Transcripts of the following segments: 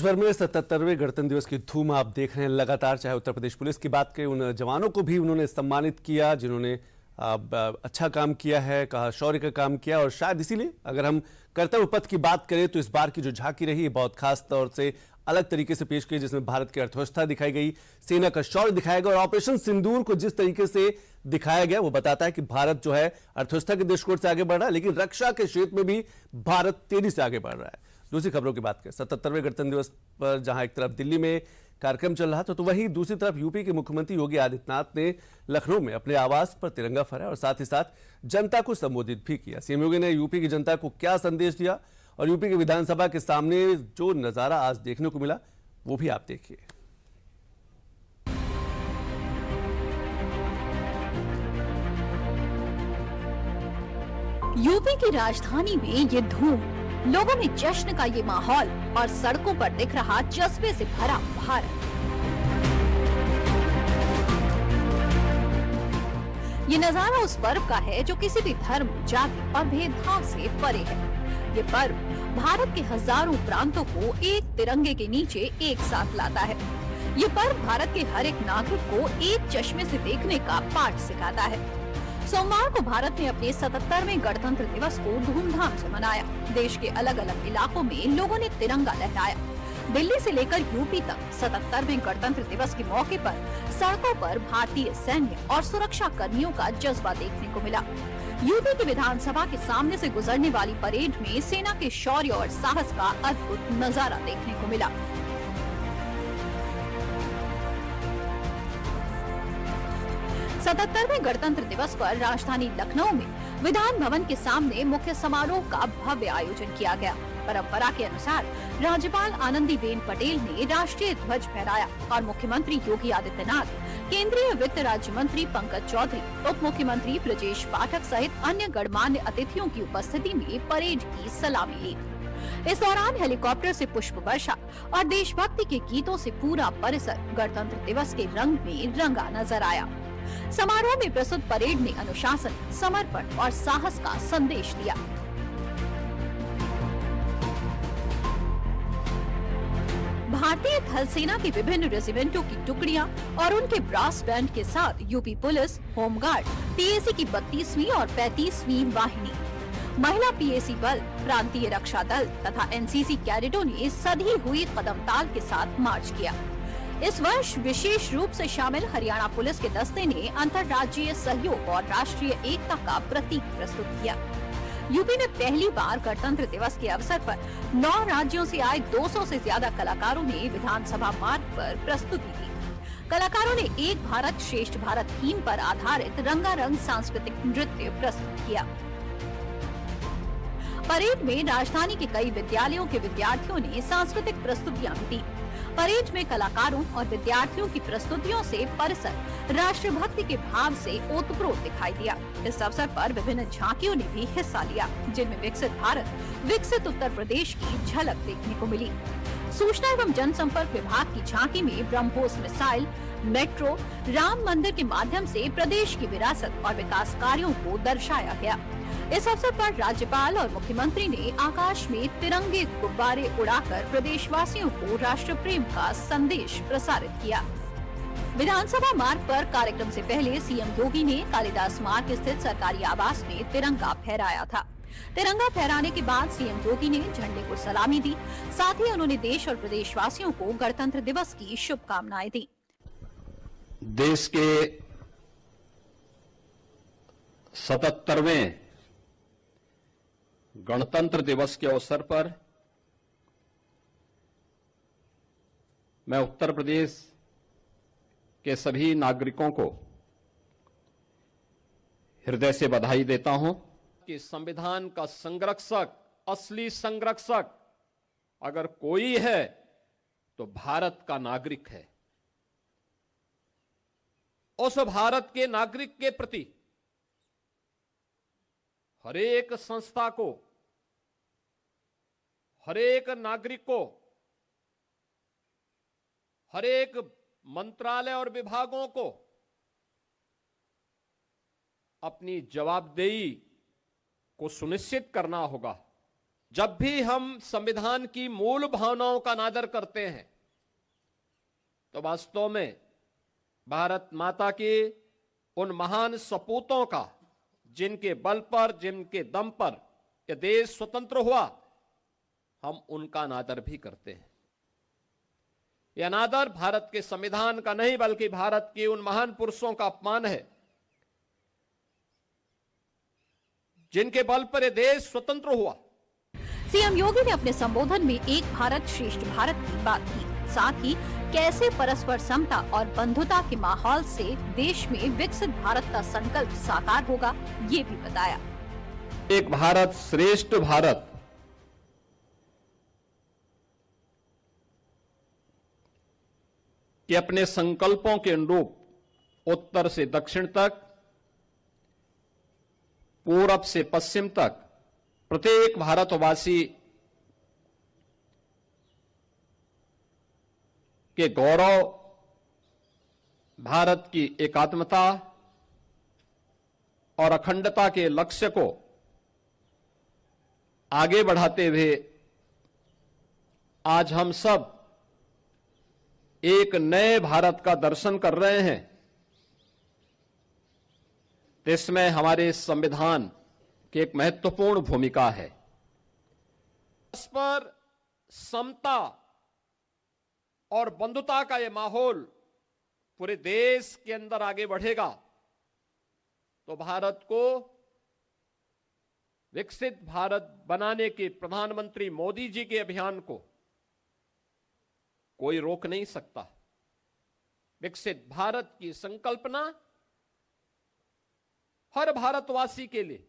देश भर में 77वें गणतंत्र दिवस की धूम आप देख रहे हैं लगातार। चाहे उत्तर प्रदेश पुलिस की बात करें, उन जवानों को भी उन्होंने सम्मानित किया जिन्होंने अच्छा काम किया है, कहा शौर्य का काम किया। और शायद इसीलिए अगर हम कर्तव्य पथ की बात करें तो इस बार की जो झांकी रही है बहुत खास तौर से अलग तरीके से पेश की, जिसमें भारत की अर्थव्यवस्था दिखाई गई, सेना का शौर्य दिखाया गया। और ऑपरेशन सिंदूर को जिस तरीके से दिखाया गया वो बताता है कि भारत जो है अर्थव्यवस्था के दृष्टिकोण से आगे बढ़ रहा है, लेकिन रक्षा के क्षेत्र में भी भारत तेजी से आगे बढ़ रहा है। दूसरी खबरों की बात करें, 77वें गणतंत्र दिवस पर जहां एक तरफ दिल्ली में कार्यक्रम चल रहा था तो वहीं दूसरी तरफ यूपी के मुख्यमंत्री योगी आदित्यनाथ ने लखनऊ में अपने आवास पर तिरंगा फहराया और साथ ही साथ जनता को संबोधित भी किया। सीएम योगी ने यूपी की जनता को क्या संदेश दिया और यूपी की विधानसभा के सामने जो नजारा आज देखने को मिला वो भी आप देखिए। यूपी की राजधानी में ये धूम, लोगों में जश्न का ये माहौल और सड़कों पर दिख रहा जज्बे से भरा भारत। ये नजारा उस पर्व का है जो किसी भी धर्म, जाति और भेदभाव से परे है। ये पर्व भारत के हजारों प्रांतों को एक तिरंगे के नीचे एक साथ लाता है। ये पर्व भारत के हर एक नागरिक को एक चश्मे से देखने का पाठ सिखाता है। सोमवार को भारत ने अपने 77वें गणतंत्र दिवस को धूमधाम से मनाया। देश के अलग अलग इलाकों में लोगों ने तिरंगा लहराया। दिल्ली से लेकर यूपी तक 77वें गणतंत्र दिवस के मौके पर सड़कों पर भारतीय सैन्य और सुरक्षा कर्मियों का जज्बा देखने को मिला। यूपी की विधानसभा के सामने से गुजरने वाली परेड में सेना के शौर्य और साहस का अद्भुत नजारा देखने को मिला। 77वें गणतंत्र दिवस पर राजधानी लखनऊ में विधान भवन के सामने मुख्य समारोह का भव्य आयोजन किया गया। परंपरा के अनुसार राज्यपाल आनंदीबेन पटेल ने राष्ट्रीय ध्वज फहराया और मुख्यमंत्री योगी आदित्यनाथ, केंद्रीय वित्त राज्य मंत्री पंकज चौधरी, उप मुख्यमंत्री ब्रजेश पाठक सहित अन्य गणमान्य अतिथियों की उपस्थिति में परेड की सलामी ली। इस दौरान हेलीकॉप्टर से पुष्प वर्षा और देशभक्ति के गीतों से पूरा परिसर गणतंत्र दिवस के रंग में रंगा नजर आया। समारोह में प्रस्तुत परेड ने अनुशासन, समर्पण और साहस का संदेश दिया। भारतीय थल सेना की विभिन्न रेजिमेंटों की टुकड़ियां और उनके ब्रास बैंड के साथ यूपी पुलिस, होमगार्ड, पीएसी की 32वीं और 35वीं वाहिनी, महिला पीएसी बल, प्रांतीय रक्षा दल तथा एनसीसी कैडेटों ने सधी हुई कदमताल के साथ मार्च किया। इस वर्ष विशेष रूप से शामिल हरियाणा पुलिस के दस्ते ने अंतर्राज्यीय सहयोग और राष्ट्रीय एकता का प्रतीक प्रस्तुत किया। यूपी में पहली बार गणतंत्र दिवस के अवसर पर 9 राज्यों से आए 200 से ज्यादा कलाकारों ने विधानसभा मार्ग पर प्रस्तुति दी। कलाकारों ने एक भारत श्रेष्ठ भारत थीम पर आधारित रंगारंग सांस्कृतिक नृत्य प्रस्तुत किया। परेड में राजधानी के कई विद्यालयों के विद्यार्थियों ने सांस्कृतिक प्रस्तुतियां भी दी। परेड में कलाकारों और विद्यार्थियों की प्रस्तुतियों से परिसर राष्ट्रभक्ति के भाव से ओतप्रोत दिखाई दिया। इस अवसर पर विभिन्न झांकियों ने भी हिस्सा लिया, जिनमें विकसित भारत, विकसित उत्तर प्रदेश की झलक देखने को मिली। सूचना एवं जनसंपर्क विभाग की झांकी में ब्रह्मोस मिसाइल, मेट्रो, राम मंदिर के माध्यम से प्रदेश की विरासत और विकास कार्यों को दर्शाया गया। इस अवसर पर राज्यपाल और मुख्यमंत्री ने आकाश में तिरंगे गुब्बारे उड़ाकर प्रदेशवासियों को राष्ट्र प्रेम का संदेश प्रसारित किया। विधानसभा मार्ग पर कार्यक्रम से पहले सीएम योगी ने कालिदास मार्ग स्थित सरकारी आवास में तिरंगा फहराया था। तिरंगा फहराने के बाद सीएम योगी ने झंडे को सलामी दी। साथ ही उन्होंने देश और प्रदेशवासियों को गणतंत्र दिवस की शुभकामनाएं दी। देश के 77वें गणतंत्र दिवस के अवसर पर मैं उत्तर प्रदेश के सभी नागरिकों को हृदय से बधाई देता हूं कि संविधान का संरक्षक, असली संरक्षक अगर कोई है तो भारत का नागरिक है। उस भारत के नागरिक के प्रति हरेक संस्था को, हरेक नागरिक को, हरेक मंत्रालय और विभागों को अपनी जवाबदेही को सुनिश्चित करना होगा जब भी हम संविधान की मूल भावनाओं का अनादर करते हैं तो वास्तव में भारत माता के उन महान सपूतों का, जिनके बल पर, जिनके दम पर यह देश स्वतंत्र हुआ, हम उनका अनादर भी करते हैं। यह अनादर भारत के संविधान का नहीं बल्कि भारत के उन महान पुरुषों का अपमान है जिनके बल पर यह देश स्वतंत्र हुआ। सीएम योगी ने अपने संबोधन में एक भारत श्रेष्ठ भारत की बात की, साथ ही कैसे परस्पर समता और बंधुता के माहौल से देश में विकसित भारत का संकल्प साकार होगा, ये भी बताया। एक भारत श्रेष्ठ भारत के अपने संकल्पों के अनुरूप उत्तर से दक्षिण तक, पूरब से पश्चिम तक प्रत्येक भारतवासी के गौरव, भारत की एकात्मता और अखंडता के लक्ष्य को आगे बढ़ाते हुए आज हम सब एक नए भारत का दर्शन कर रहे हैं। इसमें हमारे संविधान की एक महत्वपूर्ण भूमिका है। परस्पर समता और बंधुता का यह माहौल पूरे देश के अंदर आगे बढ़ेगा तो भारत को विकसित भारत बनाने के प्रधानमंत्री मोदी जी के अभियान को कोई रोक नहीं सकता। विकसित भारत की संकल्पना हर भारतवासी के लिए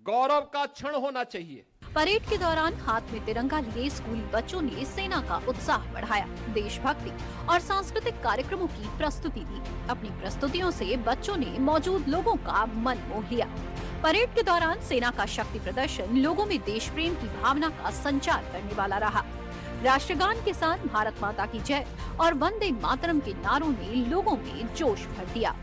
गौरव का क्षण होना चाहिए। परेड के दौरान हाथ में तिरंगा लिए स्कूली बच्चों ने सेना का उत्साह बढ़ाया, देशभक्ति और सांस्कृतिक कार्यक्रमों की प्रस्तुति दी। अपनी प्रस्तुतियों से बच्चों ने मौजूद लोगों का मन मोह लिया। परेड के दौरान सेना का शक्ति प्रदर्शन लोगों में देश प्रेम की भावना का संचार करने वाला रहा। राष्ट्रगान के साथ भारत माता की जय और वंदे मातरम के नारों ने लोगों में जोश भर दिया।